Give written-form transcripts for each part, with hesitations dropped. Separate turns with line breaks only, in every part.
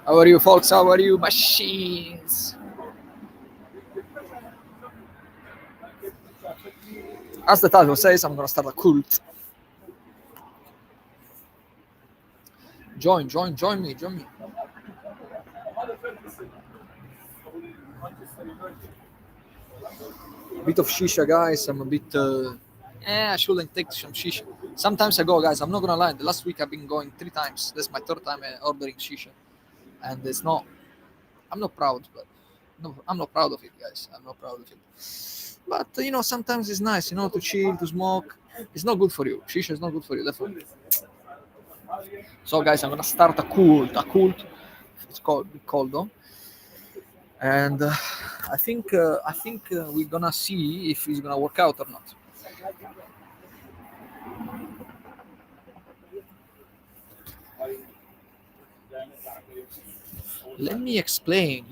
How are you, folks? How are you, machines? As the title says, I'm gonna start a cult. Join me. A bit of shisha, guys. I'm a bit. I shouldn't take some shisha. Sometimes I go, guys. I'm not gonna lie. The last week I've been going 3 times. That's my third time ordering shisha, and it's not. I'm not proud, but no, I'm not proud of it, guys. I'm not proud of it. But sometimes it's nice, to chill, to smoke. It's not good for you. Shisha is not good for you, definitely. So, guys, I'm gonna start a cult. It's called though, and I think we're gonna see if it's gonna work out or not. Let me explain,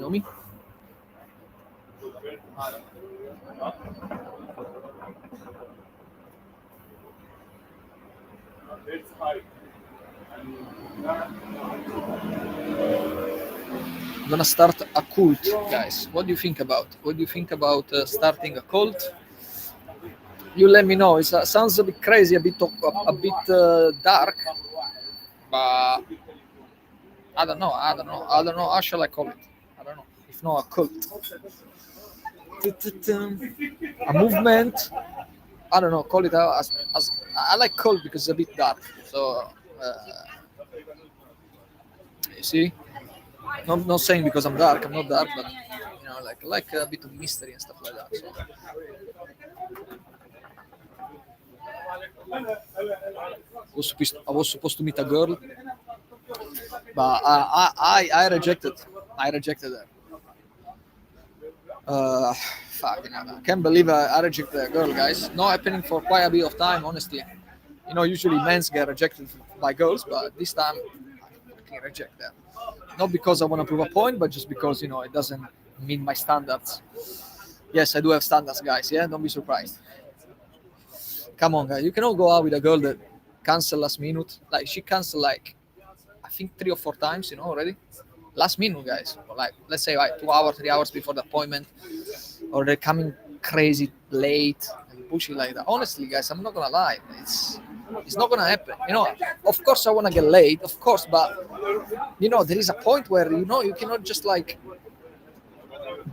Omi. I'm gonna start a cult, guys. What do you think about? Starting a cult? You let me know. It sounds a bit crazy, a bit dark, but I don't know. How shall I call it? I don't know. If not a cult, a movement. I don't know. Call it as I like cult because it's a bit dark. So you see, not saying because I'm dark. I'm not dark, but like a bit of mystery and stuff like that. So. I was supposed to meet a girl, but I rejected. I rejected her. Fucking hell. I can't believe I rejected a girl, guys. Not happening for quite a bit of time, honestly. Usually men get rejected by girls, but this time I can reject them. Not because I want to prove a point, but just because it doesn't meet my standards. Yes, I do have standards, guys. Yeah, don't be surprised. Come on, guys. You cannot go out with a girl that cancel last minute. Like she canceled I think 3 or 4 times, already. Last minute, guys. Like let's say 2 hours, 3 hours before the appointment, or they're coming crazy late and pushy like that. Honestly, guys, I'm not gonna lie. It's not gonna happen. Of course I wanna get late, of course, but there is a point where you cannot just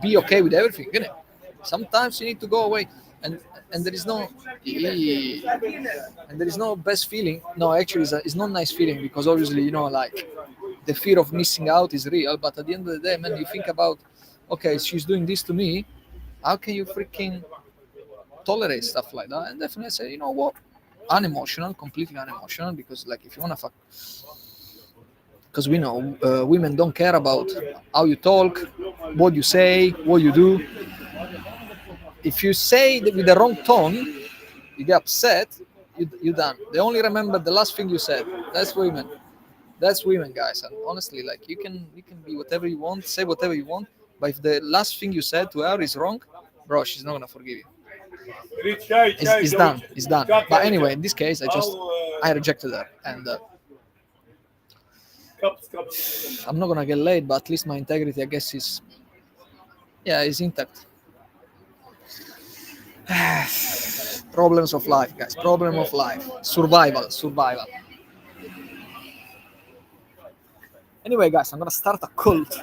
be okay with everything, innit? Sometimes you need to go away and there is no best feeling. No, actually it's not nice feeling because obviously the fear of missing out is real, but at the end of the day, man, you think about, okay, she's doing this to me, how can you freaking tolerate stuff like that? And definitely say, you know what, unemotional, completely unemotional, because if you want to fuck, because we know women don't care about how you talk, what you say, what you do. If you say that with the wrong tone, you get upset, you're done. They only remember the last thing you said. That's women, guys. And honestly, you can be whatever you want, say whatever you want, but if the last thing you said to her is wrong,
bro,
she's not gonna forgive you. It's done. But anyway, in this case, I rejected her, and I'm not gonna get laid, but at least my integrity, I guess, is intact. Problems of life, guys. Problem of life. Survival. Anyway, guys, I'm gonna start a cult.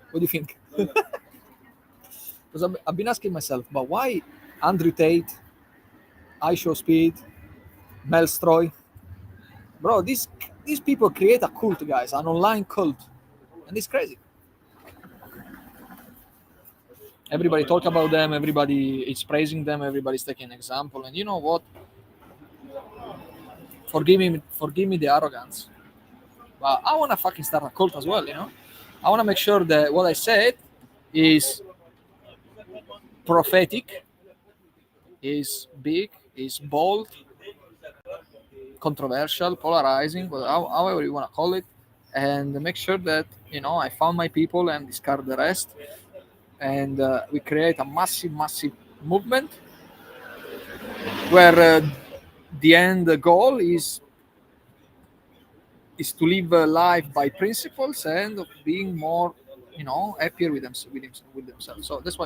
What do you think? Because I've been asking myself, but why Andrew Tate, iShowSpeed, Mel Stroy? Bro, these people create a cult, guys, an online cult, and it's crazy. Everybody talk about them, everybody is praising them, everybody's taking an example, and you know what? Forgive me the arrogance, but I wanna fucking start a cult as well, I wanna make sure that what I said is prophetic, is big, is bold, controversial, polarizing, however you want to call it, and make sure that I found my people and discard the rest, and we create a massive movement where the end goal is is to live life by principles and being more, happier with themselves. So that's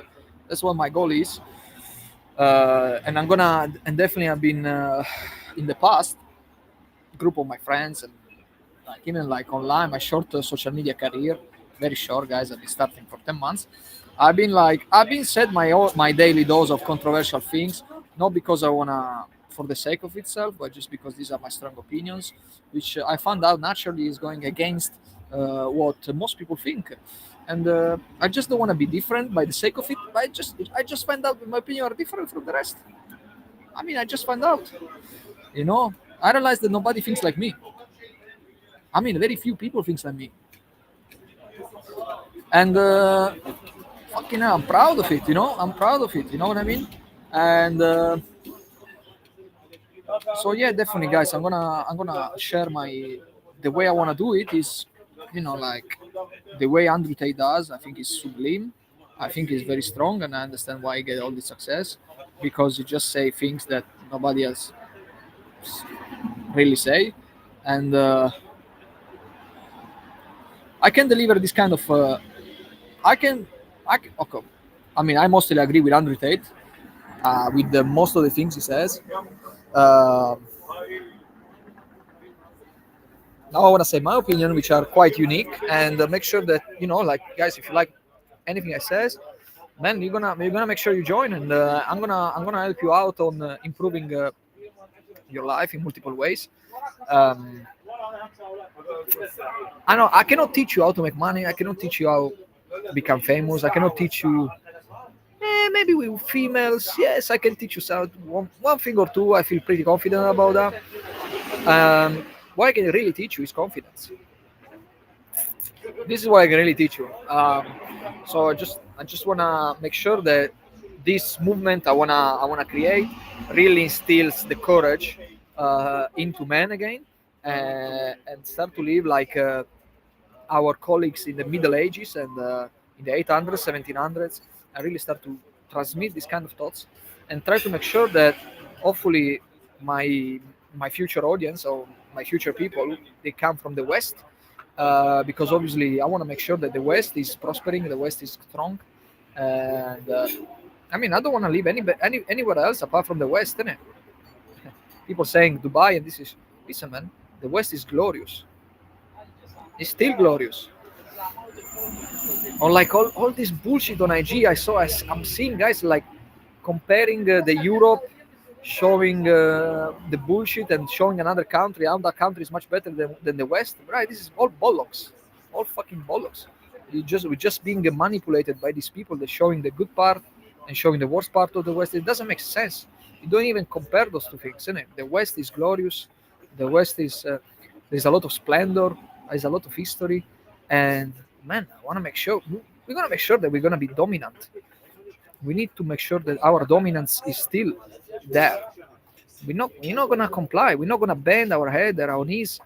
what my goal is. And definitely I've been in the past, group of my friends, and like even like online, my short social media career, very short, guys. I've been starting for 10 months. I've been said my daily dose of controversial things, not because I wanna for the sake of itself, but just because these are my strong opinions, which I found out naturally is going against what most people think. And I just don't want to be different by the sake of it. I just find out my opinion are different from the rest. I mean, I just find out. You know, I realize that nobody thinks like me. I mean, very few people thinks like me, and fucking hell, I'm proud of it. I'm proud of it. You know what I mean? And so yeah, definitely, guys. I'm gonna share the way I wanna do it is, like the way Andrew Tate does. I think is sublime. I think he's very strong, and I understand why he get all this success because you just say things that nobody else really say, and I can deliver this kind of. I can. Okay. I mean, I mostly agree with Andrew Tate with most of the things he says. Uh, Now I want to say my opinion, which are quite unique, and make sure that like guys, if you like anything I says, man, you're gonna make sure you join, and I'm gonna help you out on improving your life in multiple ways. Um, I know I cannot teach you how to make money. I cannot teach you how to become famous. I cannot teach you. Maybe with females, yes, I can teach you one thing or two. I feel pretty confident about that. What I can really teach you is confidence. This is what I can really teach you. So I just wanna make sure that this movement I wanna create really instills the courage into men again, and start to live like our colleagues in the Middle Ages and in the 800s, 1700s, and really start to transmit these kind of thoughts and try to make sure that hopefully my my future audience or my future people they come from the West, because obviously I want to make sure that the West is prospering, the West is strong, and I mean I don't want to live anywhere else apart from the West, innit? People saying Dubai and this is listen, man. The West is glorious. It's still glorious. Or like all this bullshit on IG, I'm seeing guys like comparing the Europe, showing the bullshit and showing another country how that country is much better than the West. Right? This is all bollocks, all fucking bollocks. We're just being manipulated by these people. They're showing the good part and showing the worst part of the West. It doesn't make sense. You don't even compare those two things, innit? The West is glorious. The West is there's a lot of splendor. There's a lot of history, and man, I want to make sure we're gonna make sure that we're gonna be dominant. We need to make sure that our dominance is still there. We're not gonna comply. We're not gonna bend our head or our knees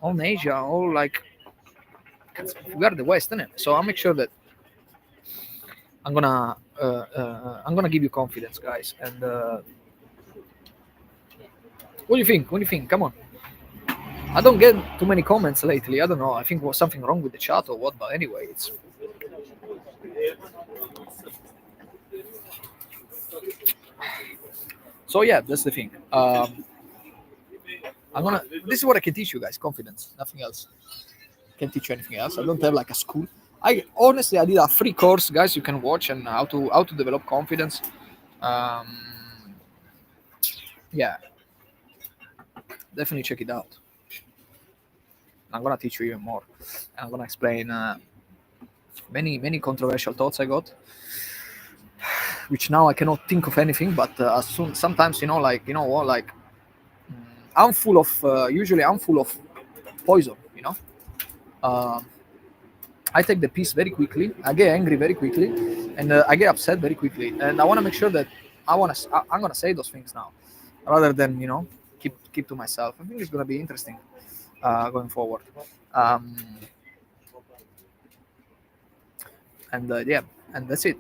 on Asia, all like we are the West, isn't it? So I'll make sure that I'm gonna give you confidence, guys. And what do you think? What do you think? Come on. I don't get too many comments lately. I don't know. I think was something wrong with the chat or what. But anyway, it's so yeah. That's the thing. This is what I can teach you guys: confidence, nothing else. Can't teach you anything else. I don't have like a school. I did a free course, guys. You can watch and how to develop confidence. Um, yeah, definitely check it out. I'm gonna teach you even more. I'm gonna explain many controversial thoughts I got, which now I cannot think of anything. But sometimes like what, like I'm full of usually I'm full of poison. Uh, I take the piece very quickly. I get angry very quickly, and I get upset very quickly. And I want to make sure that I'm gonna say those things now, rather than keep to myself. I think it's gonna be interesting going forward. Um, and yeah, and that's it.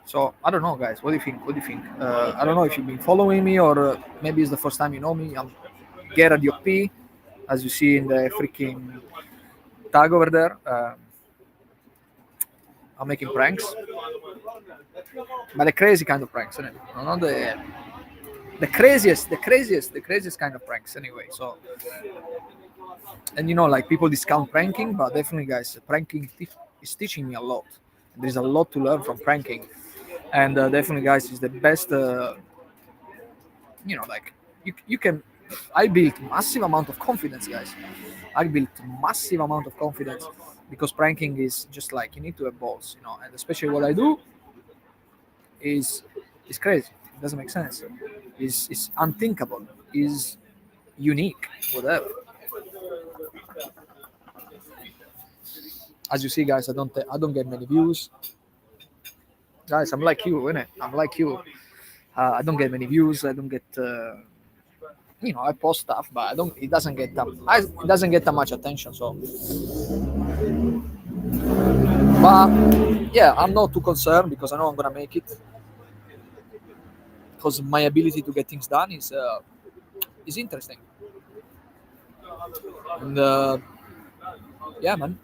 So I don't know, guys. What do you think? What do you think? I don't know if you've been following me or maybe it's the first time you know me. I'm Gerard P. as you see in the freaking tag over there. I'm making pranks, but the crazy kind of pranks, isn't it? Not the craziest kind of pranks. Anyway, so and like people discount pranking, but definitely, guys, pranking is teaching me a lot. There's a lot to learn from pranking, and definitely, guys, is the best. Like you can. I built massive amount of confidence, guys. I built massive amount of confidence because pranking is just like you need to have balls, and especially what I do is crazy. It doesn't make sense. Is unthinkable. Is unique. Whatever. As you see, guys, I don't get many views. Guys, I'm like you, innit? I'm like you. I don't get many views. I don't get. I post stuff, but I don't. It doesn't get it doesn't get that much attention. So, but yeah, I'm not too concerned because I know I'm gonna make it. Because my ability to get things done is interesting. And yeah, man.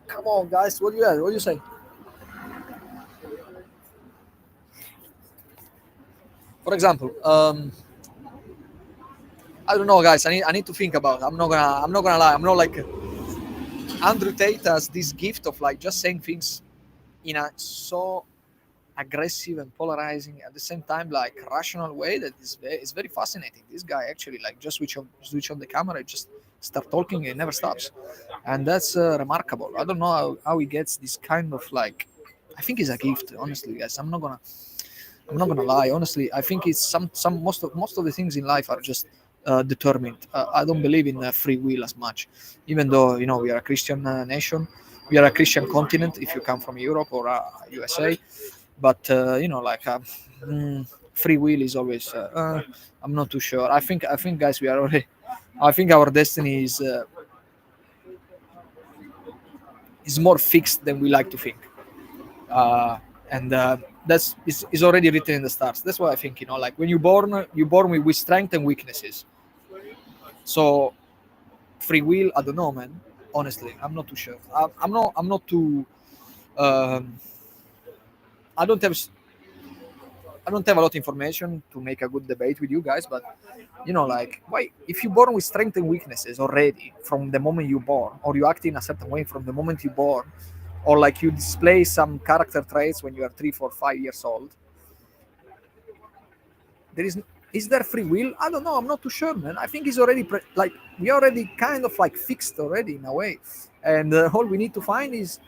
Come on, guys. What do you have? What do you say? For example, I don't know, guys. I need to think about it. I'm not gonna lie. I'm not like Andrew Tate has this gift of like just saying things in a so aggressive and polarizing at the same time like rational way that is very fascinating. This guy actually like just switch on the camera, just start talking and it never stops, and that's remarkable. I don't know how he gets this kind of like. I think it's a gift, honestly, guys. I'm not gonna lie. Honestly, I think it's some most of the things in life are just determined. I don't believe in free will as much, even though we are a Christian nation, we are a Christian continent. If you come from Europe or USA, but like free will is always. I'm not too sure. I think, guys, we are already. I think our destiny is more fixed than we like to think. And that's is already written in the stars. That's why I think like when you're born with strength and weaknesses. So free will, I don't know, man. Honestly, I'm not too sure. I'm not too. Um, I don't have. I don't have a lot of information to make a good debate with you guys, but like why if you're born with strengths and weaknesses already from the moment you're born, or you act in a certain way from the moment you're born, or like you display some character traits when you are 3, 4, 5 years old, there is there free will? I don't know. I'm not too sure, man. I think it's already like we already kind of like fixed already in a way, and all we need to find is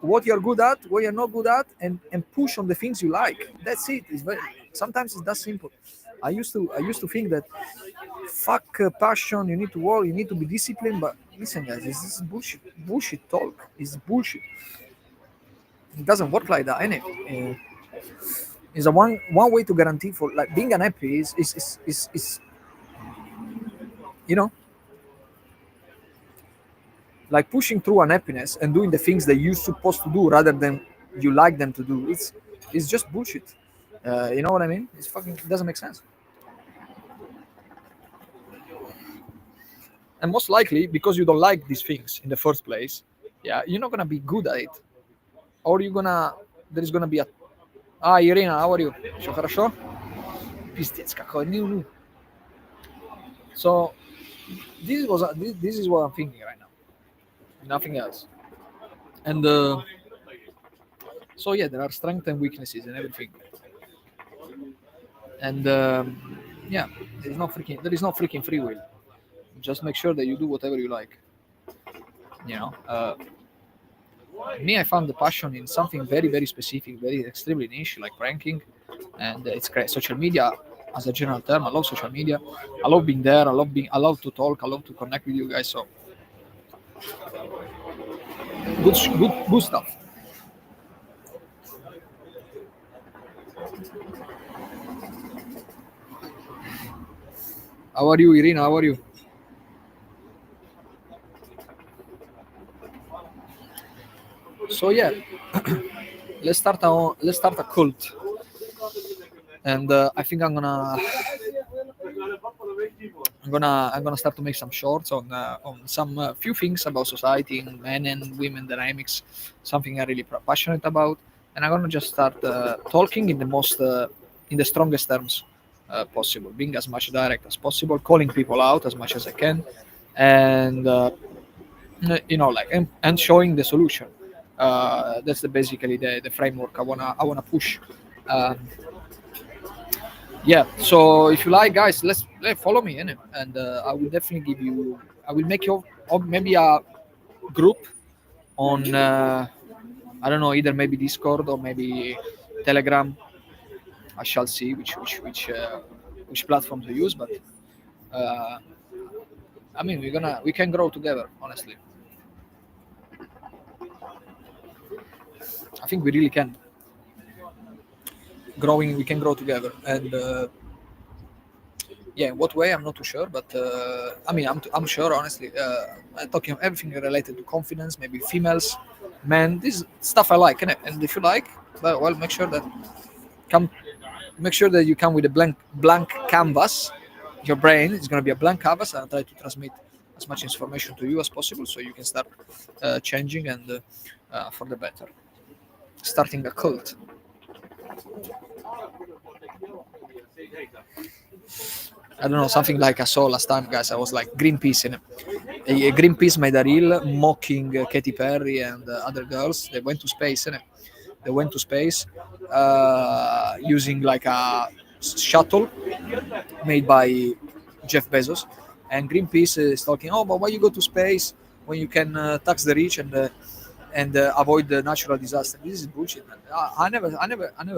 what you're good at, what you're not good at, and push on the things you like. That's it. It's very sometimes it's that simple. I used to think that fuck passion. You need to work. You need to be disciplined. But listen, guys, this is bullshit. Bullshit talk. It's bullshit. It doesn't work like that, innit? Is a one way to guarantee for like being unhappy is you know like pushing through unhappiness and doing the things that you're supposed to do rather than you like them to do. It's just bullshit. You know what I mean? It doesn't make sense. And most likely because you don't like these things in the first place, yeah, you're not gonna be good at it, or there's gonna be a Irina, how are you? Все хорошо? Пиздец какой, ну. So this is what I'm thinking right now, nothing else. And so yeah, there are strengths and weaknesses and everything. And yeah, there is no freaking free will. Just make sure that you do whatever you like. You know, me, I found the passion in something very, very specific, very extremely niche, like pranking, and it's great. Social media, as a general term, I love social media. I love being there. I love to talk. I love to connect with you guys. So good stuff. How are you, Irina? How are you? So yeah, let's start a cult, and I think I'm gonna I'm gonna start to make some shorts on some few things about society, men and women dynamics, something I really passionate about, and I'm gonna just start talking in the most in the strongest terms possible, being as much direct as possible, calling people out as much as I can, and like and showing the solution. That's basically the framework I wanna push. Um, yeah, so if you like, guys, let follow me in it, and I will definitely give you. I will make you or maybe a group on I don't know, either maybe Discord or maybe Telegram. I shall see which platform to use, but uh, I mean we can grow together. Honestly, I think we really can. We can grow together, and yeah, in what way I'm not too sure, but I mean I'm sure honestly. I'm talking everything related to confidence, maybe females, men. This stuff I like, innit? And if you like, well, come make sure that you come with a blank canvas. Your brain is going to be a blank canvas, and I'll try to transmit as much information to you as possible, so you can start changing and for the better. Starting a cult. I don't know, something like I saw last time, guys. I was like Greenpeace in it. Greenpeace made a reel mocking Katy Perry and other girls. They went to space, innit? They went to space using like a shuttle made by Jeff Bezos. And Greenpeace is talking, oh, but why you go to space when you can tax the rich and avoid the natural disaster? This is bullshit, man. I never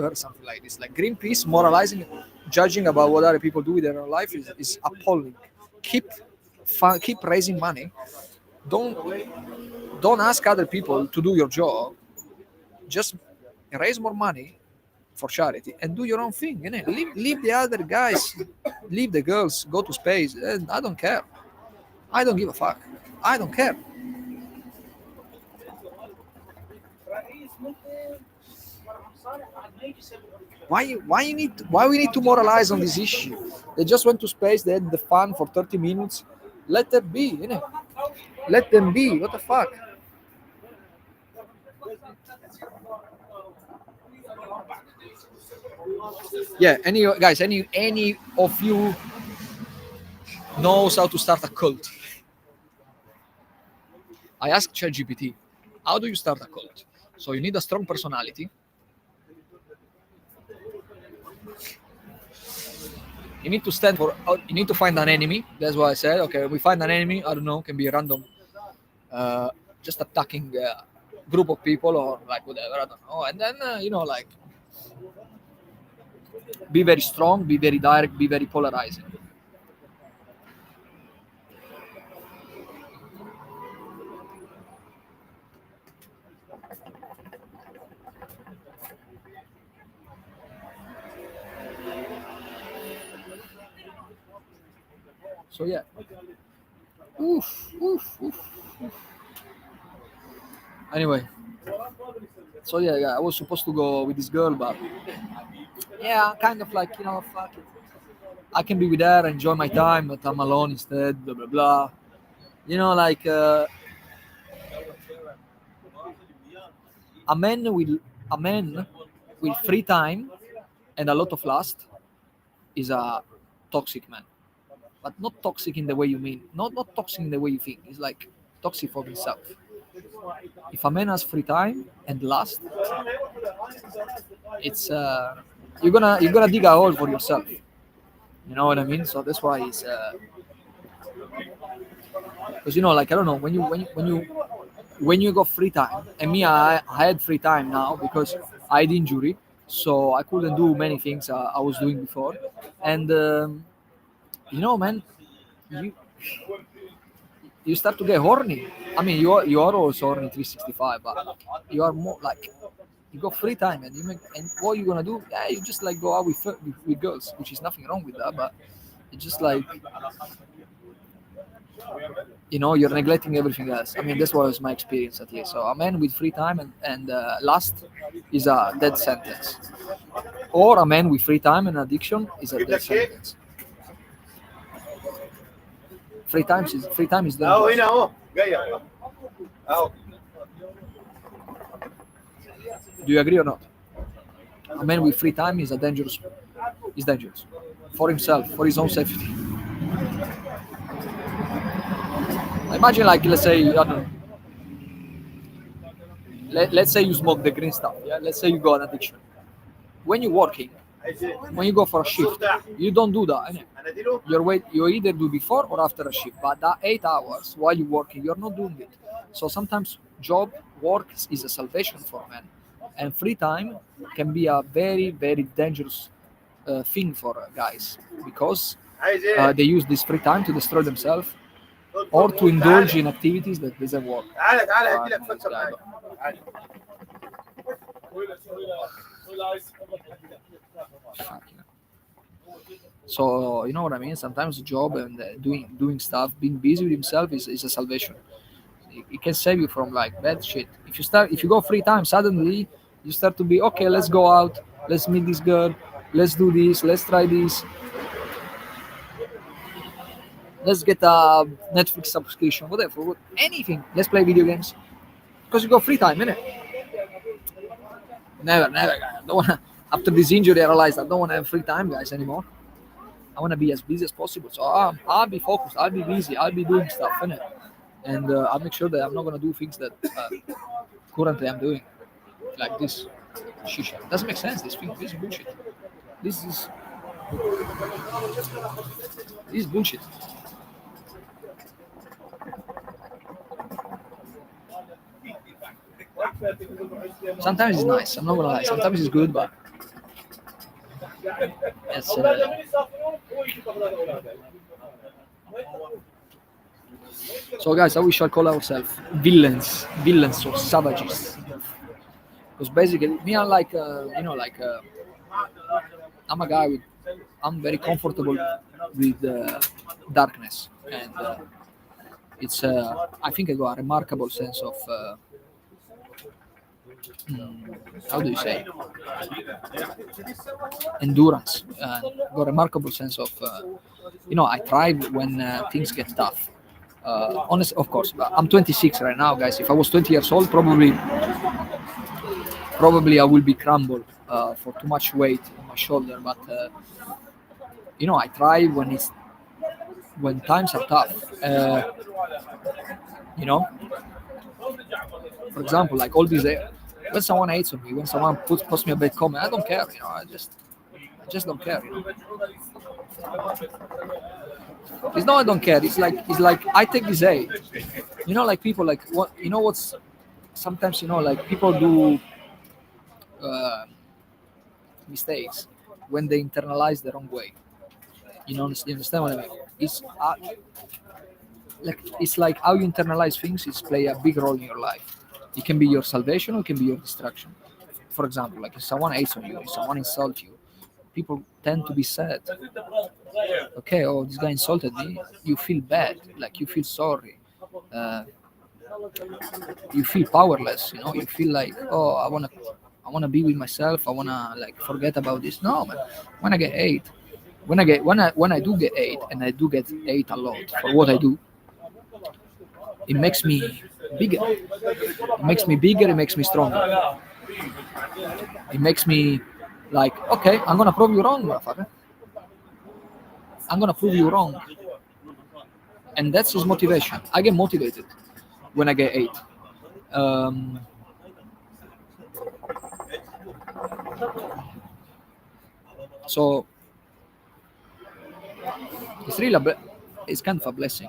heard something like this. Like Greenpeace moralizing, judging about what other people do with their own life is appalling. Keep raising money. Don't don't ask other people to do your job. Just raise more money for charity and do your own thing. You know? Leave the other guys, leave the girls, go to space. I don't care. I don't give a fuck. I don't care. Why we need to moralize on this issue? They just went to space. They had the fun for 30 minutes. Let them be. You know? Let them be. What the fuck? Yeah. Any of you knows how to start a cult? I asked ChatGPT, how do you start a cult? So you need a strong personality. You need to stand for. You need to find an enemy. That's why I said, okay, we find an enemy. I don't know, can be a random, just attacking group of people or like whatever. I don't know. And then like be very strong, be very direct, be very polarizing. So yeah. Oof, oof, oof. Anyway, so yeah, I was supposed to go with this girl, but yeah, kind of like fuck it. I can be with her, enjoy my time, but I'm alone instead. Blah blah blah. Like a man with a man with free time and a lot of lust is a toxic man, but not toxic in the way you mean. Not toxic in the way you think. It's like toxic for himself. If a man has free time and lust, it's you're gonna dig a hole for yourself. You know what I mean? So that's why it's because like I don't know when you got free time, and me I had free time now because I had injury, so I couldn't do many things I was doing before, and man, you you start to get horny. I mean, you are also horny 365, but you are more like you got free time and and what you gonna do? Yeah, you just like go out with girls, which is nothing wrong with that, but it's just like you're neglecting everything else. I mean, this was my experience at least. So a man with free time and lust is a dead sentence, or a man with free time and addiction is a dead sentence. Free time is dangerous. Do you agree or not? A man with free time is dangerous for himself, for his own safety. Imagine, like, let's say, I don't know, let's say you smoke the green stuff. Yeah, let's say you got an addiction. When you're working, when you go for a shift, you don't do that. Innit? You either do before or after a shift, but that 8 hours while you're working, you're not doing it. So sometimes work is a salvation for men, and free time can be a very, very dangerous thing for guys, because they use this free time to destroy themselves or to indulge in activities that doesn't work. So you know what I mean. Sometimes the job and doing stuff, being busy with himself is a salvation. It can save you from like bad shit. If you go free time, suddenly you start to be okay. Let's go out. Let's meet this girl. Let's do this. Let's try this. Let's get a Netflix subscription, whatever, anything. Let's play video games because you got free time, innit? Never. I don't wanna. After this injury, I realized I don't want to have free time, guys, anymore. I want to be as busy as possible. So I'll be focused. I'll be busy. I'll be doing stuff, innit? And I'll make sure that I'm not gonna do things that currently I'm doing, like this. Shisha doesn't make sense. This is bullshit. This is bullshit. Sometimes it's nice. I'm not gonna lie. Sometimes it's good, but it's. So, guys, how we shall call ourselves? Villains or savages. Because basically, me, I'm like, I'm a guy I'm very comfortable with darkness, and it's. I think I got a remarkable sense of. How do you say? Endurance. Got a remarkable sense of. I thrive when things get tough. Honest, of course. I'm 26 right now, guys. If I was 20 years old, probably I will be crumbled for too much weight on my shoulder. But I thrive when times are tough. For example, like all these. When someone hates on me, when someone posts me a bad comment, I don't care. I just don't care. It's not I don't care. It's like I take this hate. Like people like what what's sometimes like people do mistakes when they internalize the wrong way. You understand what I mean? It's like how you internalize things is play a big role in your life. It can be your salvation or it can be your destruction. For example, like if someone hates on you, if someone insults you, people tend to be sad. Okay, oh, this guy insulted me. You feel bad, like you feel sorry. You feel powerless. You feel like, oh, I wanna be with myself. I wanna like forget about this. No, man. When I get hate, when I do get hate, and I do get hate a lot for what I do, it makes me bigger. It makes me bigger. It makes me stronger. It makes me like, okay, I'm gonna prove you wrong, motherfucker. I'm gonna prove you wrong, and that's his motivation. I get motivated when I get hate. So it's really it's kind of a blessing,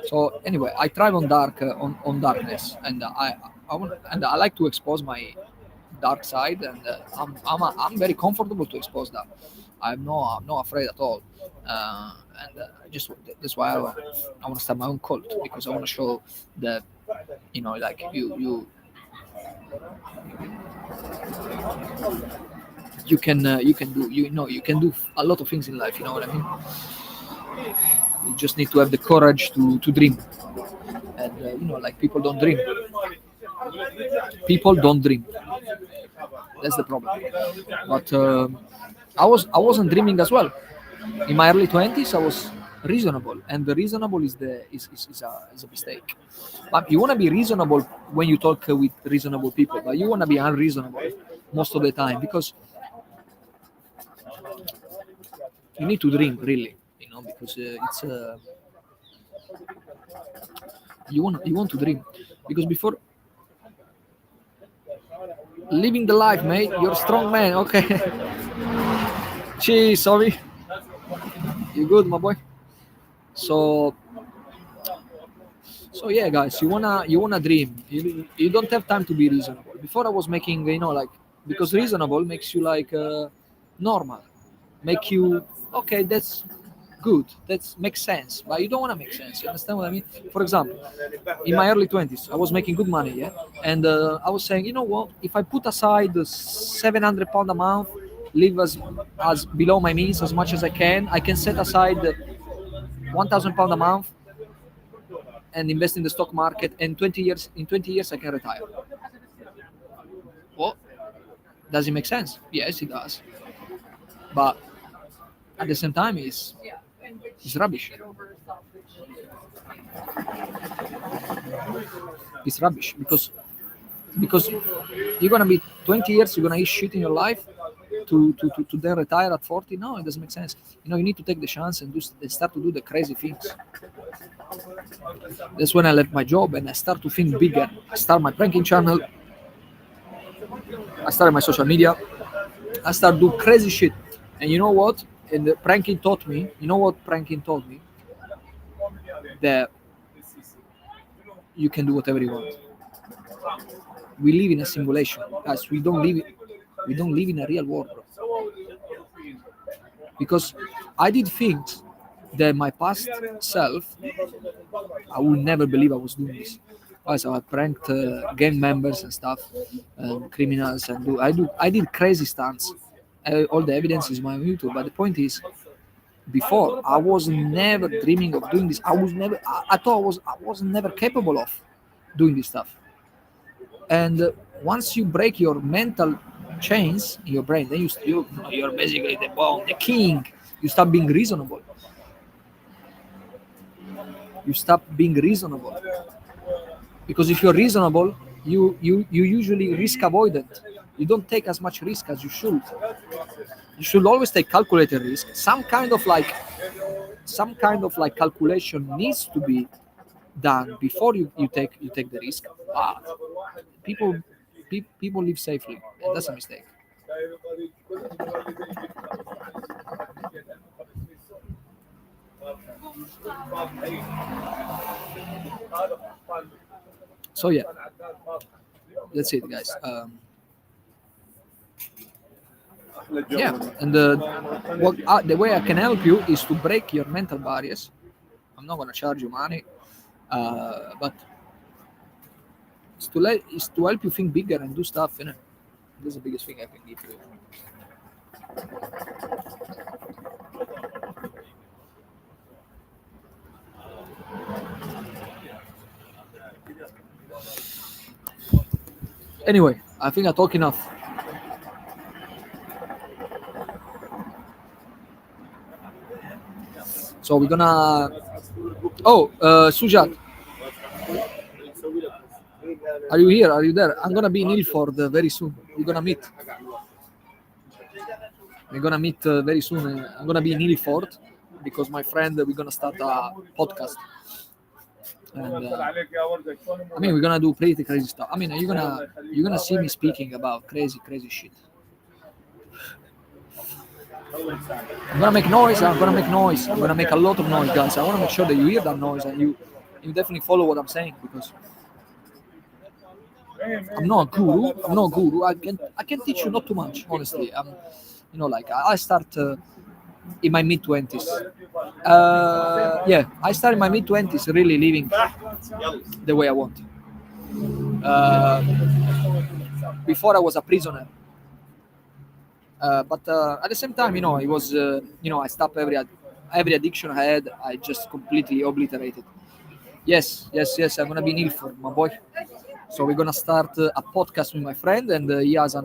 So anyway, I thrive on on darkness, and I like to expose my dark side, and I'm very comfortable to expose that. I'm not afraid at all, that's why I want to start my own cult, because I want to show that like you can do a lot of things in life. You know what I mean? You just need to have the courage to dream, and like people don't dream. People don't dream. That's the problem. But I wasn't dreaming as well. In my early 20s, reasonable, and the reasonable is a mistake. But you want to be reasonable when you talk with reasonable people, but you want to be unreasonable most of the time, because you need to dream, really, because it's you want to dream, because before living the life, mate, you're a strong man. Okay. Cheers, sorry. You good, my boy? So yeah, guys, you wanna dream. You don't have time to be reasonable. Before I was making, like, because reasonable makes you like normal, make you okay. That's good. That makes sense. But you don't wanna make sense. You understand what I mean? For example, in my early 20s, I was making good money, yeah, and I was saying, you know what? If I put aside the £700 a month, live as below my means as much as I can set aside £1,000 a month and invest in the stock market, and 20 years I can retire. Well, does it make sense? Yes, it does. But at the same time, it's rubbish. It's rubbish because you're gonna be 20 years, you're gonna eat shit in your life to then retire at 40. No, it doesn't make sense. You need to take the chance and start to do the crazy things. That's when I left my job and I start to think bigger. I start my pranking channel. I started my social media. I start do crazy shit. And you know what? And the pranking taught me. You know what pranking taught me? That you can do whatever you want. We live in a simulation, guys. We don't live in a real world, bro. Because I did things that my past self, I would never believe I was doing this. So I pranked gang members and stuff, criminals, and I did crazy stunts. All the evidence is on YouTube. But the point is, before I was never dreaming of doing this. I thought I was never capable of doing this stuff. And once you break your mental chains in your brain, then you're basically the bomb, the king. You start being reasonable. You stop being reasonable, because if you're reasonable, you usually risk avoidant. You don't take as much risk as you should. You should always take calculated risk. Some kind of like calculation needs to be done before you take the risk. But people live safely, and that's a mistake. So yeah, that's it, guys. Yeah, and the way I can help you is to break your mental barriers. I'm not gonna charge you money, but it's to help you think bigger and do stuff. That's the biggest thing I can give you. Anyway, I think I talk enough. So we're gonna. Oh, Sujat, are you here? Are you there? I'm gonna be in Ilford very soon. We're gonna meet. Very soon. I'm gonna be in Ilford because my friend, we're gonna start a podcast. And we're gonna do pretty crazy stuff. You're gonna see me speaking about crazy shit. I'm gonna make noise. I'm gonna make a lot of noise, guys. I wanna make sure that you hear that noise and you definitely follow what I'm saying, because I'm not a guru. I can teach you not too much, honestly. I start in my mid-20s. I started in my mid-20s really living the way I want. Before I was a prisoner. But at the same time, it was, I stopped every addiction I had. I just completely obliterated. Yes. I'm gonna be in Ilford, my boy. So we're gonna start a podcast with my friend, and he has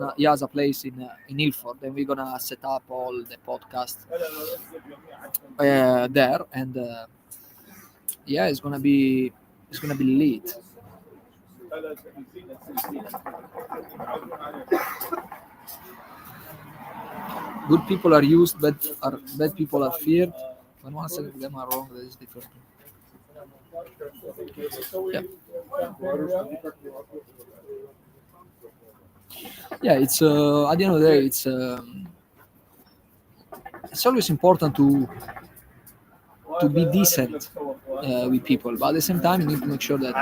a place in Ilford, and we're gonna set up all the podcast there, and yeah, it's gonna be lit. Good people are used, bad people are feared. When one side of them are wrong, that is different. Yeah. Yeah, it's at the end of the day, it's always important to be decent with people, but at the same time, you need to make sure that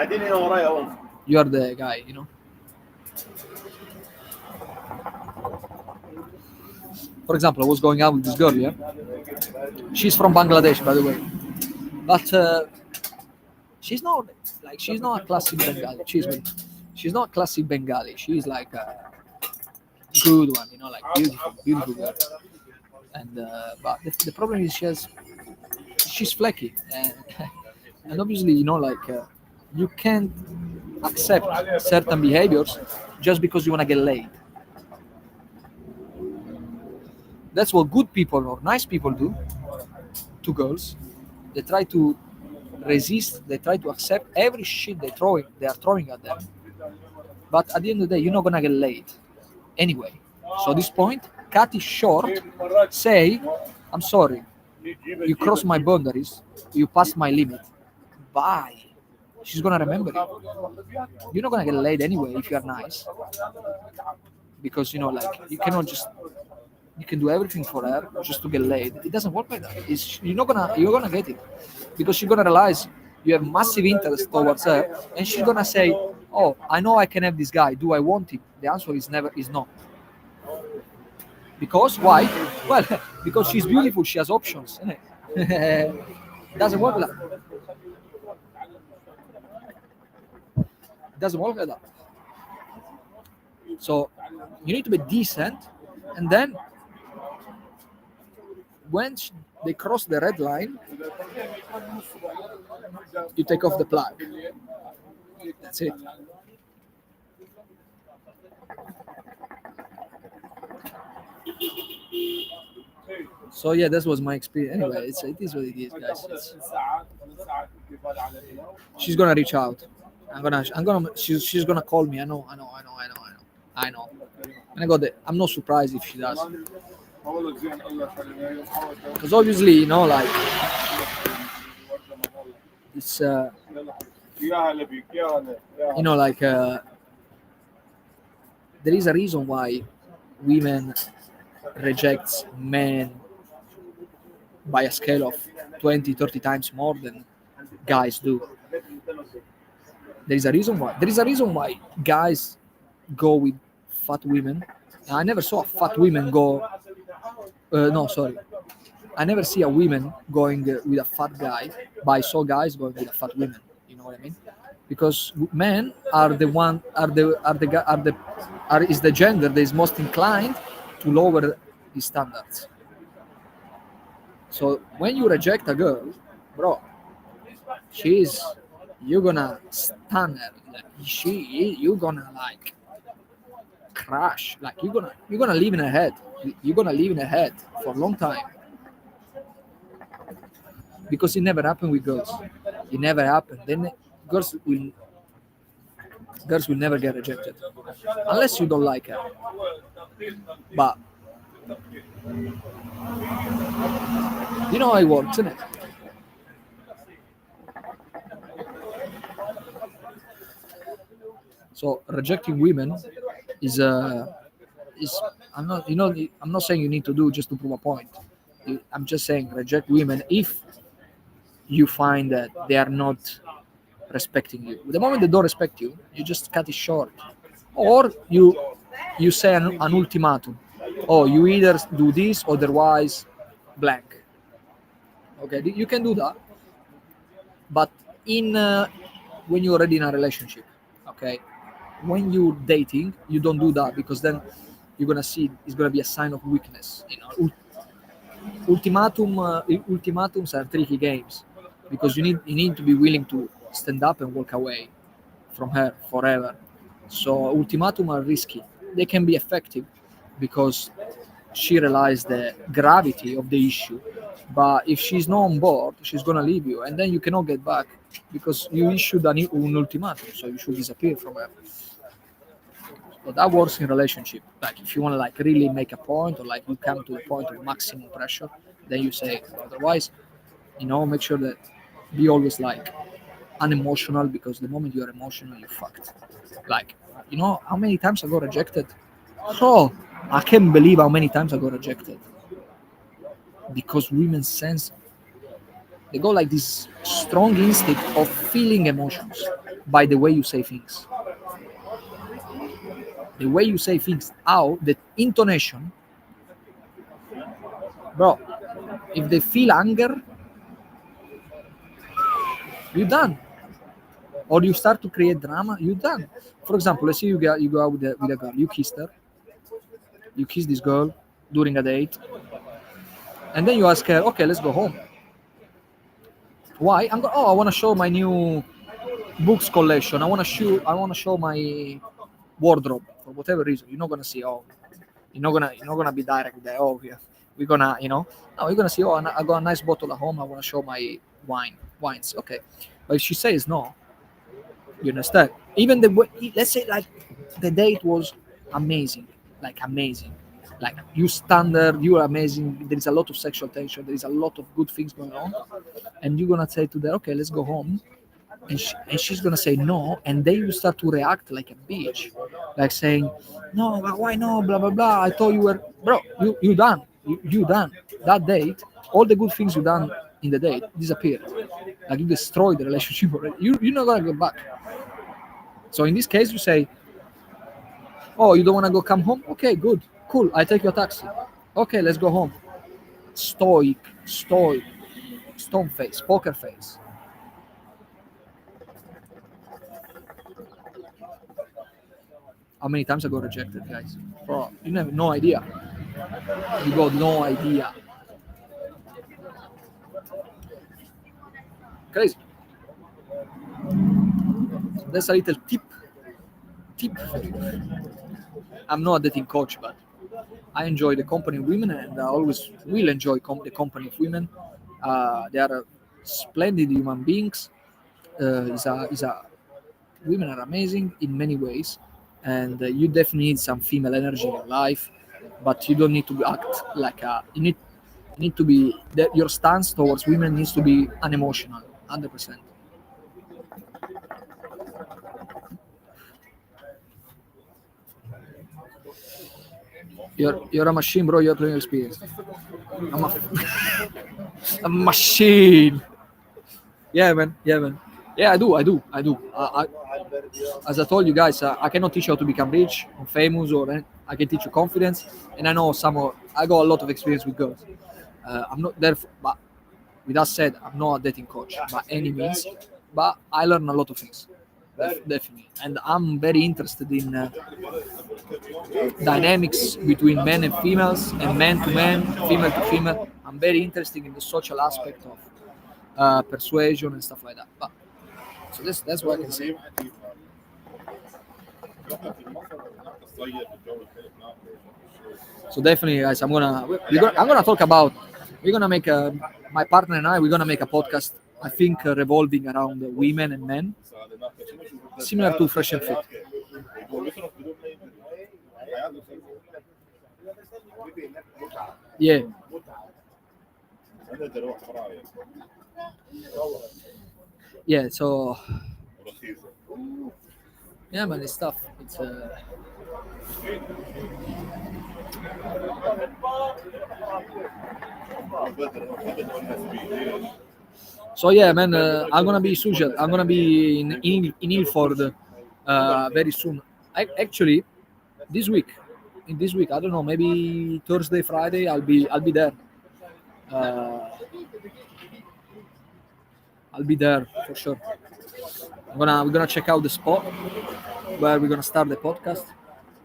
you are the guy, you know. For example, I was going out with this girl, yeah. She's from Bangladesh, by the way, but she's not a classic Bengali. She's not classic Bengali. She's like a good one, you know, like beautiful girl. And but the problem is she's flaky, and obviously, you know, like you can't accept certain behaviors just because you want to get laid. That's what good people or nice people do to girls. They try to resist, they try to accept every shit they are throwing at them. But at the end of the day, you're not gonna get laid anyway. So at this point, cut it short, say, I'm sorry, you crossed my boundaries, you passed my limit. Bye. She's gonna remember you. You're not gonna get laid anyway if you are nice. Because you know, like you cannot just you can do everything for her just to get laid. It doesn't work like that. You're gonna get it. Because she's gonna realize you have massive interest towards her, and she's gonna say, "Oh, I know I can have this guy. Do I want him?" The answer is no. Because why? Well, because she's beautiful. She has options. Isn't it? It doesn't work like that. It doesn't work like that. So you need to be decent, and then when they cross the red line, you take off the plug. That's it. So yeah, that was my experience. Anyway, it is what it is, guys. She's gonna reach out. She's gonna call me. I know. And I'm not surprised if she does. Because obviously, you know, like it's you know, like there is a reason why women rejects men by a scale of 20-30 times more than guys do. There is a reason why guys go with fat women. I never saw a fat woman go no, sorry, I never see a woman going with a fat guy, but I saw guys going with a fat woman. You know what I mean? Because men are the one is the gender that is most inclined to lower the standards. So when you reject a girl, bro, you're gonna stun her. You're gonna like crash. Like you're gonna live in her head. You're gonna live in her head for a long time. Because it never happened with girls. It never happened. Then girls will never get rejected unless you don't like her. But you know how it works, isn't it? So rejecting women is I'm not saying you need to do just to prove a point. I'm just saying reject women if you find that they are not respecting you. The moment they don't respect you, you just cut it short, or you say an ultimatum. Oh, you either do this, otherwise, blank. Okay, you can do that, but when you're already in a relationship, okay. When you're dating, you don't do that because then you're gonna see it's gonna be a sign of weakness. You know, ultimatums are tricky games because you need to be willing to stand up and walk away from her forever. So ultimatum are risky. They can be effective because she realized the gravity of the issue. But if she's not on board, she's gonna leave you, and then you cannot get back because you issued an ultimatum, so you should disappear from her. So that works in relationship. Like if you want to like really make a point, or like you come to the point of maximum pressure, then you say. Otherwise, make sure that be always like unemotional, because the moment you're emotional, you're fucked. Like, how many times I got rejected? Oh, I can't believe how many times I got rejected. Because women sense, they got like this strong instinct of feeling emotions by the way you say things. The way you say things, how the intonation, bro. If they feel anger, you're done. Or you start to create drama, you're done. For example, let's say you go out with a girl, you kissed her, you kiss this girl during a date, and then you ask her, okay, let's go home. Why? I want to show my new books collection. I want to show my wardrobe for whatever reason. You're not gonna see. Oh, you're not gonna be direct there. Oh, yeah, we're gonna, no, you're gonna see. Oh, I got a nice bottle at home. I want to show my wines. Okay, but if she says no, you understand? Even let's say like the date was amazing, like amazing, like you stand there, you are amazing. There is a lot of sexual tension. There is a lot of good things going on, and you're gonna say to her, okay, let's go home, and she's gonna say no, and then you start to react like a bitch, like saying, no, but why no, blah blah blah. I thought you were, bro. You done. You done that date. All the good things you done in the date disappeared. Like you destroyed the relationship already. You're not gonna get back. So in this case, you say, oh, you don't want to go come home? Okay, good, cool. I take your taxi. Okay, let's go home. Stoic, stone face, poker face. How many times I got rejected, guys? Bro, you have no idea. You got no idea. Crazy. So that's a little tip for you. I'm not a dating coach, but I enjoy the company of women, and I always will enjoy the company of women. They are splendid human beings. Women are amazing in many ways, and you definitely need some female energy in your life, but you don't need to act like you need to be that your stance towards women needs to be unemotional, 100%. You're a machine, bro. You're playing experience. I'm a machine. Yeah, man. Yeah, man. Yeah, I do. As I told you guys, I cannot teach you how to become rich or famous, I can teach you confidence, and I know I got a lot of experience with girls. I'm not there, but with that said, I'm not a dating coach by any means, but I learn a lot of things, definitely, and I'm very interested in dynamics between men and females, and man to man, female to female. I'm very interested in the social aspect of persuasion and stuff like that. But so that's what I can say. So definitely, guys, I'm gonna talk about. We're gonna make my partner and I. We're gonna make a podcast. I think revolving around women and men, similar to Fresh and Fit. Yeah, yeah. So yeah, man, it's tough. It's So yeah, man, I'm gonna be Sujat. I'm gonna be in Ilford very soon. Actually, this week, in this week, I don't know, maybe Thursday, Friday, I'll be there. Uh, I'll be there for sure. We're gonna check out the spot where we're gonna start the podcast.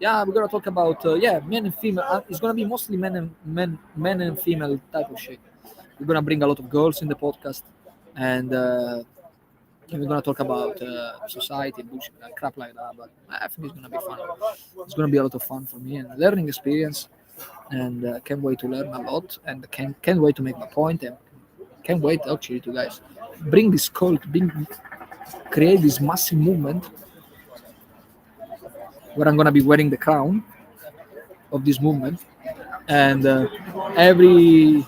Yeah, we're gonna talk about men and female. It's gonna be mostly men and female type of shit. We're gonna bring a lot of girls in the podcast, and we're gonna talk about society, bullshit, crap like that. But I think it's gonna be fun. It's gonna be a lot of fun for me and learning experience, and can't wait to learn a lot, and can't wait to make my point, and can't wait actually to guys bring this cult, create this massive movement where I'm gonna be wearing the crown of this movement, and every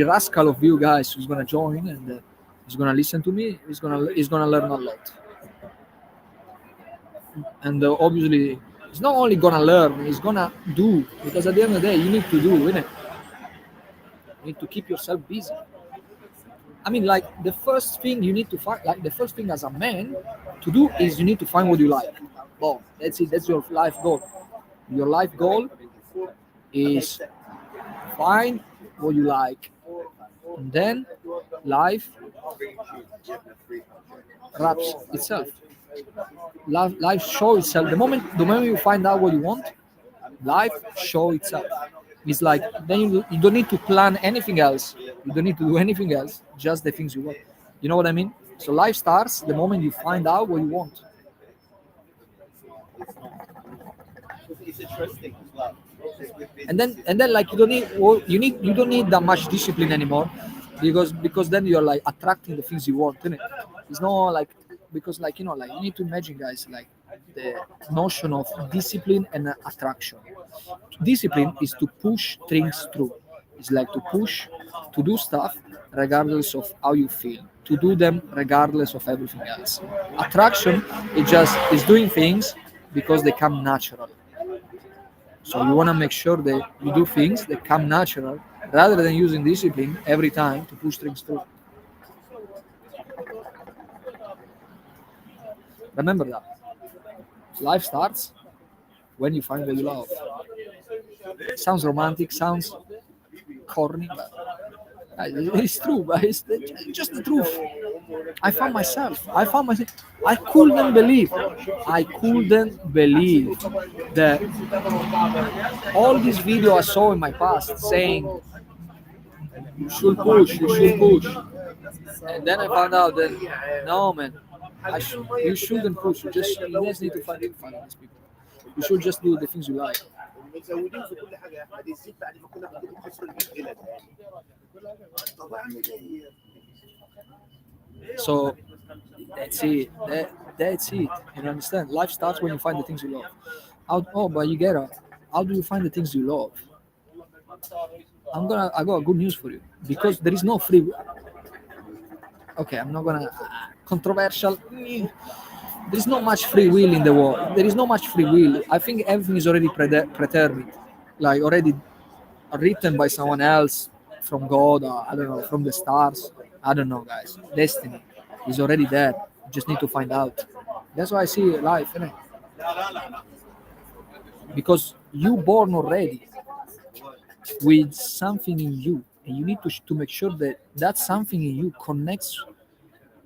rascal of you guys who's gonna join and is gonna listen to me is gonna learn a lot. And obviously, it's not only gonna learn, it's gonna do, because at the end of the day, you need to do, innit? You need to keep yourself busy. I mean, like the first thing you need to find, like the first thing as a man to do is you need to find what you like. Boom, that's it. That's your life goal. Your life goal is find what you like, and then life wraps itself. Life show itself. The moment you find out what you want, life show itself. It's like then you don't need to plan anything else. You don't need to do anything else. Just the things you want. You know what I mean? So life starts the moment you find out what you want.
It's interesting as well.
And then like you don't need that much discipline anymore, because then you're like attracting the things you want, isn't it? It's not like, because like like you need to imagine, guys, like the notion of discipline and attraction. Discipline is to push things through. It's like to push to do stuff regardless of how you feel, to do them regardless of everything else. Attraction is doing things because they come natural. So you want to make sure that you do things that come natural rather than using discipline every time to push things through. Remember that. Life starts when you find what you love. Sounds romantic, sounds corny, but it's true, but it's just the truth. I found myself. I couldn't believe that all these videos I saw in my past saying you should push, and then I found out that no, man, you shouldn't push. You just need to find these people. You should just do the things you like.
متزودين في كل حاجه يا احمد، الزيت بعد ما كنا بنجيب الكسر المشكله. طب اعمل ايه؟
So that's it. That's it. You understand? Life starts when you find the things you love. But you get it. How do you find the things you love? I got good news for you, because there is no free. Okay, I'm not gonna controversial. There is not much free will in the world. There is not much free will. I think everything is already predetermined, like already written by someone else, from God, or I don't know, from the stars. I don't know, guys. Destiny is already there. You just need to find out. That's why I see life, innit? Because you born already with something in you, and you need to make sure that that something in you connects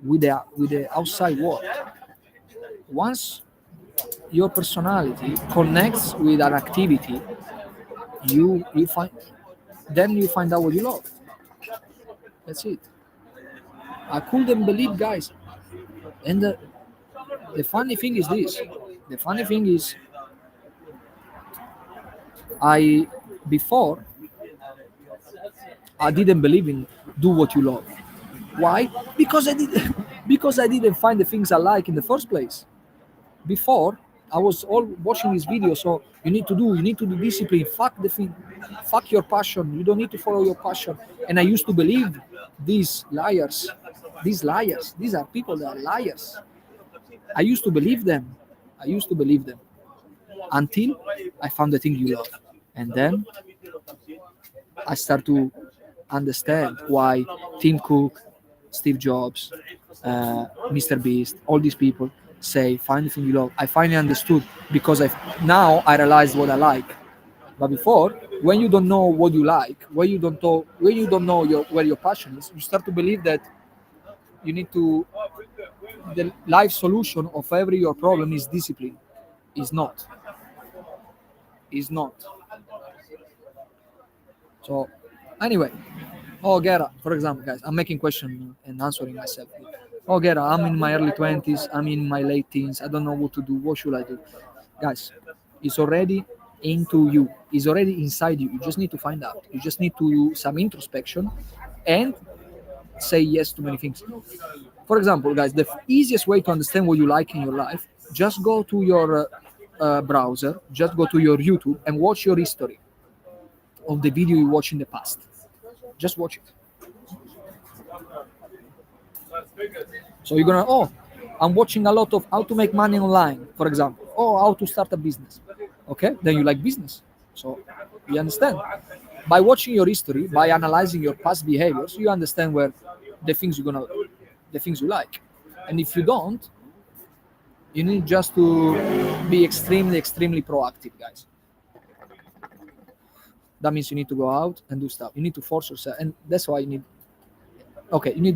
with the outside world. Once your personality connects with an activity, you find out what you love. That's it. I couldn't believe, guys. And the funny thing is this. The funny thing is, before I didn't believe in do what you love. Why? Because I didn't find the things I like in the first place. Before, I was all watching this video, so you need to do discipline. Fuck the thing, fuck your passion. You don't need to follow your passion. And I used to believe these liars. These are people that are liars. I used to believe them. Until I found the thing you love, and then I start to understand why Tim Cook, Steve Jobs, Mr. Beast, all these people say find the thing you love. I finally understood, because now I realize what I like. But before, when you don't know what you like, when you don't know where your passion is, you start to believe that you need to. The life solution of every your problem is discipline. Is not. Is not. So, anyway, Oh, Gera, for example, guys, I'm making question and answering myself. Oh, Gera, I'm in my early 20s, I'm in my late teens, I don't know what to do, what should I do? Guys, it's already into you, it's already inside you. You just need to find out. You just need to do some introspection and say yes to many things. For example, guys, the easiest way to understand what you like in your life, just go to your browser, just go to your YouTube and watch your history of the video you watched in the past. Just watch it. So you're gonna, oh, I'm watching a lot of how to make money online, for example. Oh, how to start a business. Okay, then you like business. So you understand. By watching your history, by analyzing your past behaviors, you understand where the things you like. And if you don't, you need just to be extremely proactive, guys. That means you need to go out and do stuff. You need to force yourself, and that's why you need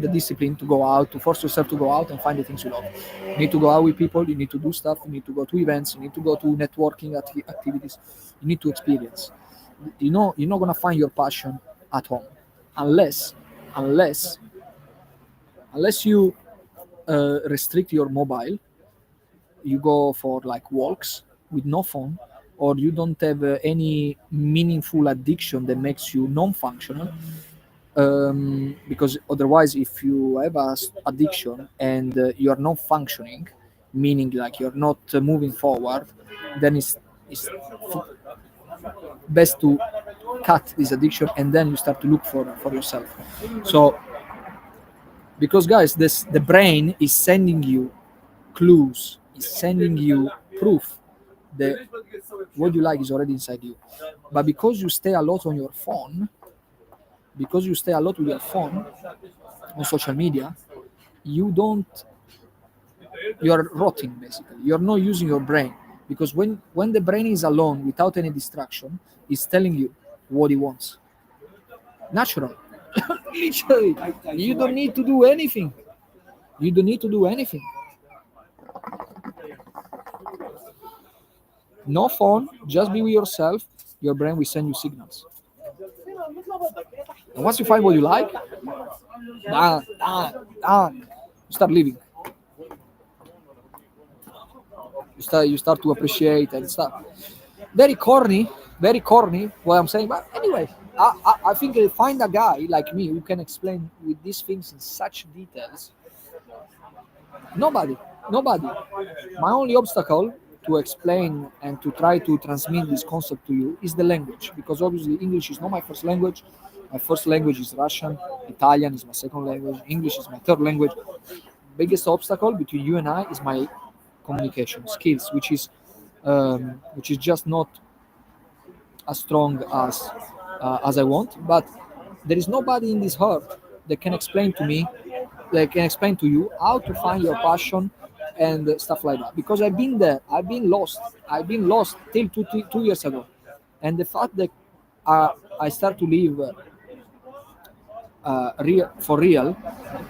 the discipline to go out, to force yourself to go out and find the things you love. You need to go out with people, you need to do stuff, you need to go to events, you need to go to networking activities, you need to experience. You're not gonna find your passion at home unless unless unless you restrict your mobile, you go for like walks with no phone, or you don't have any meaningful addiction that makes you non-functional. Because otherwise, if you have a addiction and you are not functioning, meaning like you're not moving forward, then it's best to cut this addiction and then you start to look for yourself. So because guys, the brain is sending you clues, is sending you proof that what you like is already inside you. But because you stay a lot on your phone, because you stay a lot with your phone on social media, you don't you're rotting basically. You're not using your brain, because when the brain is alone without any distraction, it's telling you what it wants. Natural. Literally. You don't need to do anything. You don't need to do anything. No phone, just be with yourself. Your brain will send you signals. And once you find what you like, you start living. You start to appreciate and stuff. Very corny what I'm saying. But anyway, I think find a guy like me who can explain with these things in such details. Nobody, nobody. My only obstacle to explain and to try to transmit this concept to you is the language, because obviously English is not my first language. My first language is Russian, Italian is my second language, English is my third language. Biggest obstacle between you and I is my communication skills, which is just not as strong as I want. But there is nobody in this earth that can explain to me, that can explain to you how to find your passion and stuff like that. Because I've been there, I've been lost till 2 years ago, and the fact that I start to live for real,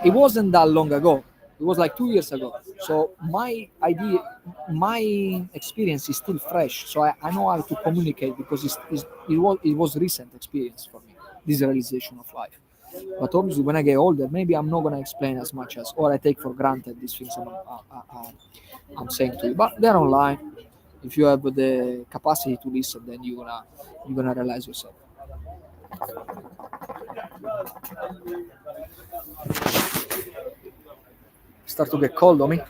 it wasn't that long ago. It was like 2 years ago. So my experience is still fresh. So I know how to communicate, because it was recent experience for me. This realization of life. But obviously, when I get older, maybe I'm not gonna explain as much as, or I take for granted these things I'm saying to you. But they're online. If you have the capacity to listen, then you're gonna realize yourself. Start to get cold on me.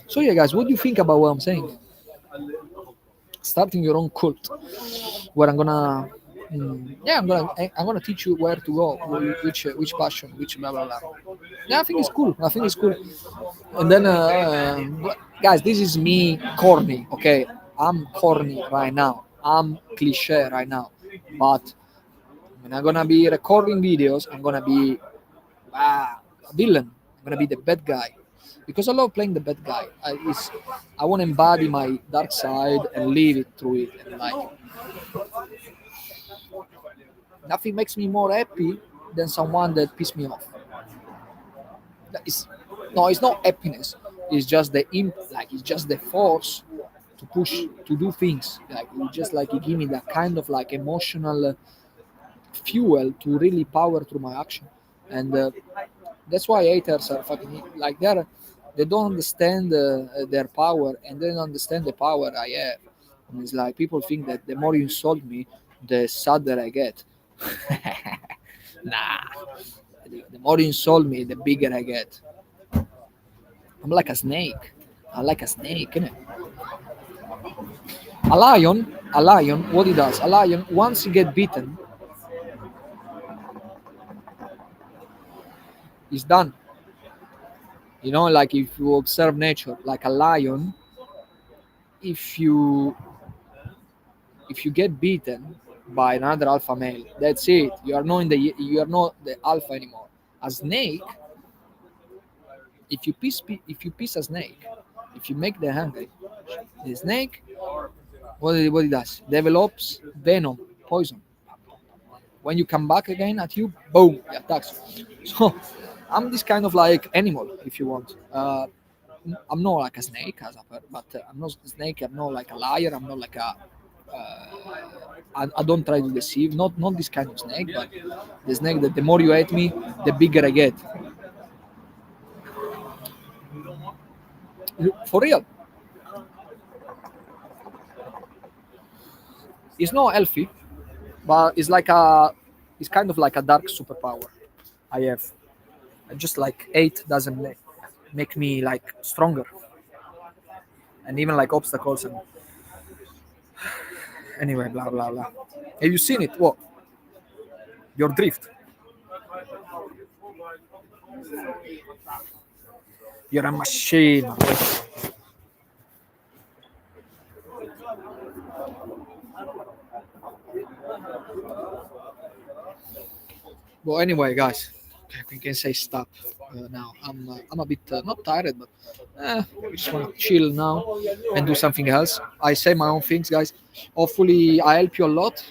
So yeah, guys, what do you think about what I'm saying? Starting your own cult, where I'm gonna teach you where to go, which passion, which blah blah blah. Yeah, I think it's cool. I think it's cool. And then, guys, this is me corny. Okay, I'm corny right now. I'm cliche right now, but when I'm gonna be recording videos, I'm gonna be a villain. I'm gonna be the bad guy, because I love playing the bad guy. I want to embody my dark side and live it through it. And like, nothing makes me more happy than someone that pissed me off. It's, no, it's not happiness. It's just the like it's just the force to push to do things. Like it just like it give me that kind of like emotional fuel to really power through my action, and that's why haters are fucking like they don't understand their power, and they don't understand the power I have. And it's like people think that the more you insult me, the sadder I get. Nah, the more you insult me, the bigger I get. I'm like a snake. I'm like a snake, innit? A lion, what he does, a lion, once he get bitten, he's done. You know, like if you observe nature, like a lion, if you if you get beaten by another alpha male, that's it. You are not the alpha anymore. A snake, if you piss a snake, if you make them hungry, the snake, what it does, develops venom, poison. When you come back again at you, boom, it attacks. So I'm this kind of like animal, if you want. I'm not like a snake, but I'm not a snake. I'm not like a liar. I'm not like a. I don't try to deceive. Not this kind of snake, but the snake that the more you hate me, the bigger I get. For real, it's not healthy, but it's like a. It's kind of like a dark superpower I have. Just like hate doesn't make me like stronger, and even like obstacles and anyway, blah blah blah. Have you seen it? What? Your drift. You're a machine. Well, anyway, guys, we can say stop now. I'm a bit not tired, but I just want to chill now and do something else. I say my own things, guys. Hopefully, I help you a lot.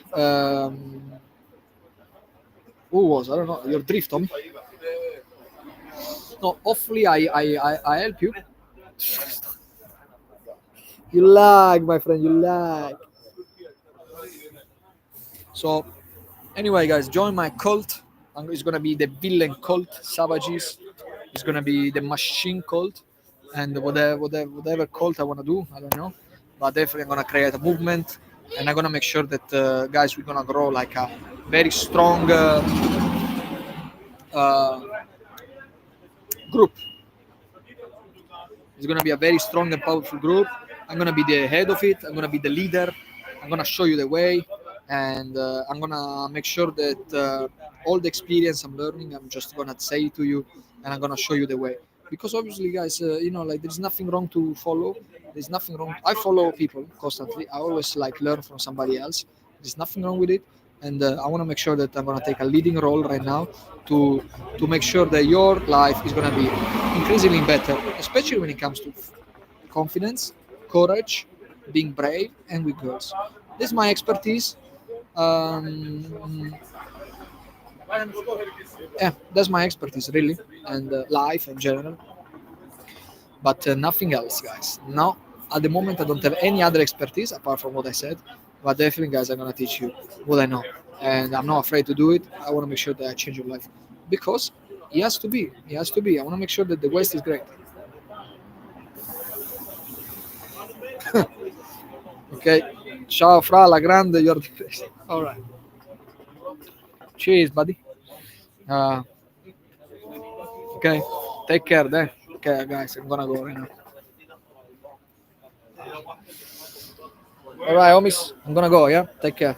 Who was? I don't know. Your drift, Tommy. No, hopefully I help you. You lag, my friend. You lag. So anyway, guys, join my cult. It's gonna be the villain cult, savages. It's gonna be the machine cult, and whatever cult I wanna do, I don't know. But definitely, I'm gonna create a movement, and I'm gonna make sure that guys, we're gonna grow like a very strong uh, group. It's gonna be a very strong and powerful group. I'm gonna be the head of it. I'm gonna be the leader. I'm gonna show you the way, and I'm gonna make sure that all the experience I'm learning, I'm just gonna say to you, and I'm gonna show you the way. Because obviously, guys, like there's nothing wrong to follow. There's nothing wrong. I follow people constantly. I always like learn from somebody else. There's nothing wrong with it, and I want to make sure that I'm gonna take a leading role right now to make sure that your life is gonna be increasingly better, especially when it comes to confidence, courage, being brave, and with girls. This is my expertise. Um, yeah, that's my expertise really, and life in general. But nothing else, guys. No, at the moment I don't have any other expertise apart from what I said. But definitely, guys, I'm gonna teach you what I know, and I'm not afraid to do it. I want to make sure that I change your life because it has to be. It has to be. I want to make sure that the West is great. Okay. Ciao, fra la grande. You're the best. All right. Cheers, buddy. Uh, okay. Take care, then. Okay, guys, I'm gonna go right now. All right, homies. I'm gonna go. Yeah. Take care.